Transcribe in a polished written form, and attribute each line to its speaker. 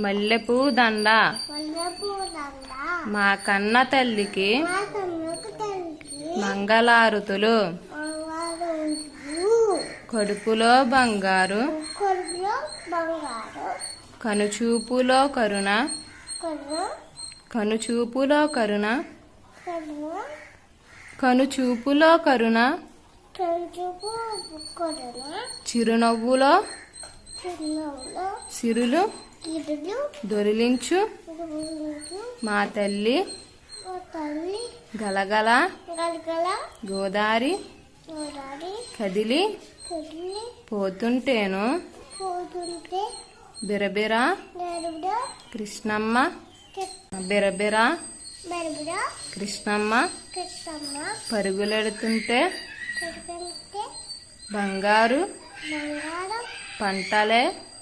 Speaker 1: మల్లెపూ దండ మా కన్న తల్లికి మంగళారుతులు కడుపులో బంగారు కనుచూపులో కరుణ కనుచూపులో కరుణ కనుచూపులో కరుణ చిరునవ్వులో సిరులు దొరిలించు మా తల్లి గలగల గోదారి కదిలి పోతుంటేను బిరబిర కృష్ణమ్మ బిరబిర కృష్ణమ్మ పరుగులెడుతుంటే బంగారు పంటలే